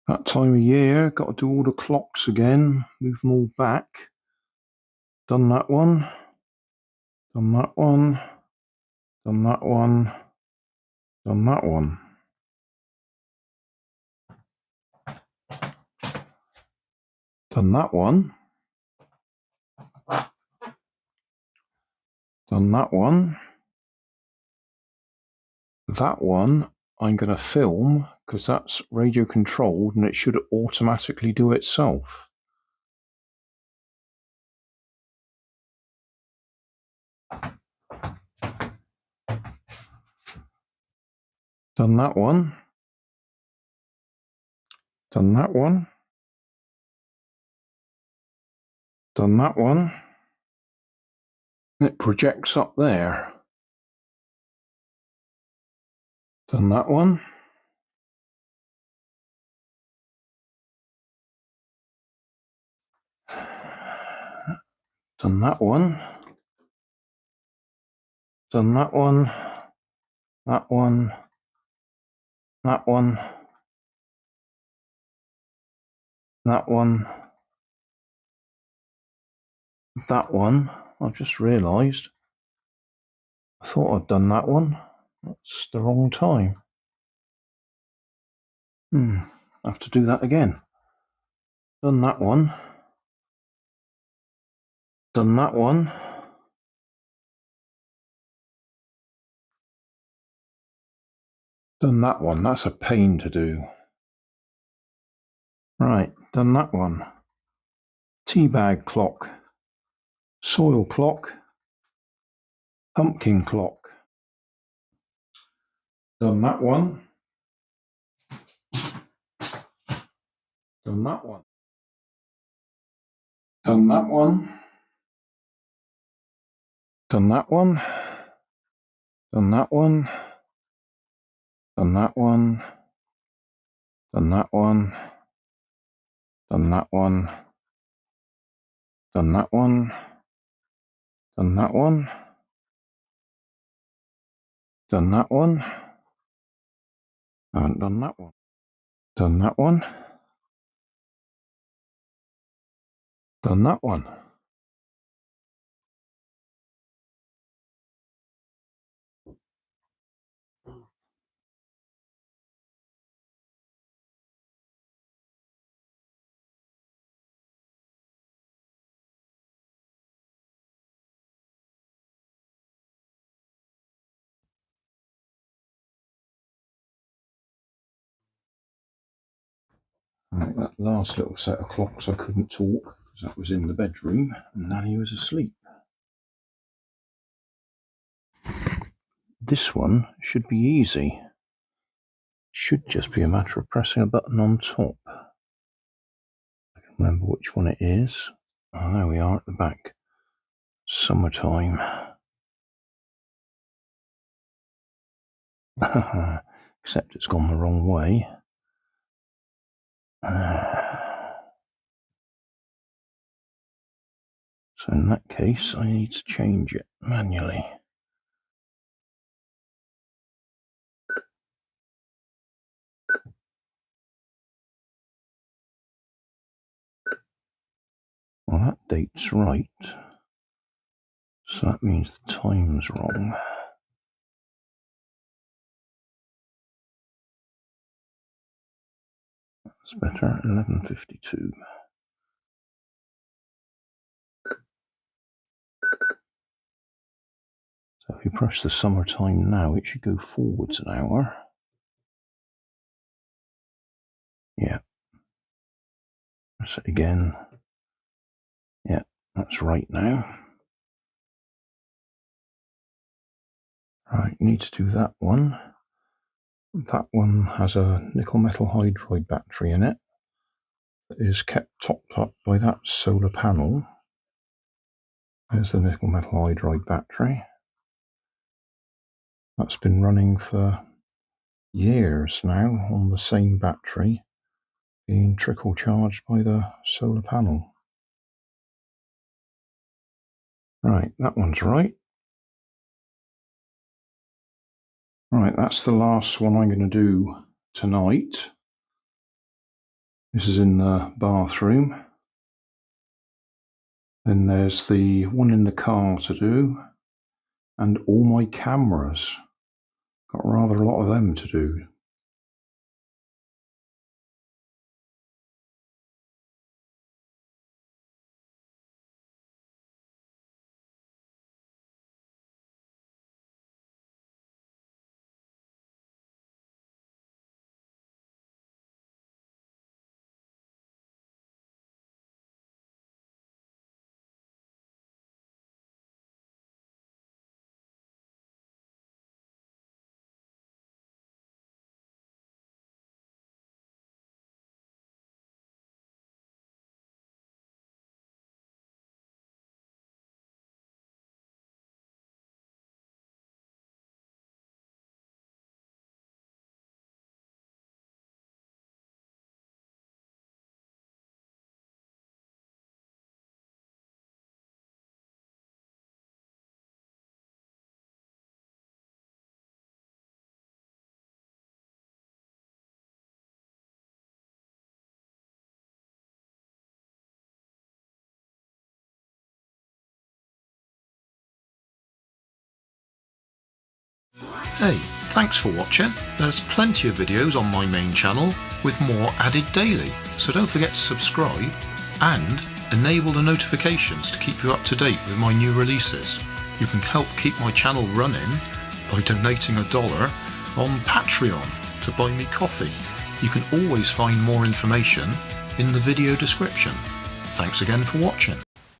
That time of year, got to do all the clocks again, move them all back. Done that one, done that one, done that one, done that one. Done that one, done that one. That one I'm going to film because that's radio controlled and it should automatically do itself. Done that one. Done that one. Done that one. It projects up there. Done that one. Done that one. Done that one. That one. That one. That one. That one. I've just realised. I thought I'd done that one. That's the wrong time. I have to do that again. Done that one. Done that one. Done that one. That's a pain to do. Right, done that one. Teabag clock. Soil clock. Pumpkin clock. Done that one. Done that one. Done that one. Done that one. Done that one. Done that one. Done that one. Done that one. Done that one. Done that one. Done that one. I haven't done that one. Done that one. Done that one. Right, that last little set of clocks I couldn't talk because that was in the bedroom and Nanny was asleep. This one should be easy. Should just be a matter of pressing a button on top. I can remember which one it is. Oh, there we are at the back. Summertime. Except it's gone the wrong way. So in that case, I need to change it manually. Well, that date's right. So that means the time's wrong. That's better, 11:52. So if you press the summertime now, it should go forwards an hour. Yeah. Press it again. Yeah, that's right now. Right, need to do that one. That one has a nickel metal hydride battery in it that is kept topped up by that solar panel. There's the nickel metal hydride battery. That's been running for years now on the same battery, being trickle charged by the solar panel. Right, that one's right. Right, that's the last one I'm going to do tonight. This is in the bathroom. Then there's the one in the car to do, and all my cameras. Got rather a lot of them to do. Hey, thanks for watching. There's plenty of videos on my main channel with more added daily, so don't forget to subscribe and enable the notifications to keep you up to date with my new releases. You can help keep my channel running by donating $1 on Patreon to buy me coffee. You can always find more information in the video description. Thanks again for watching.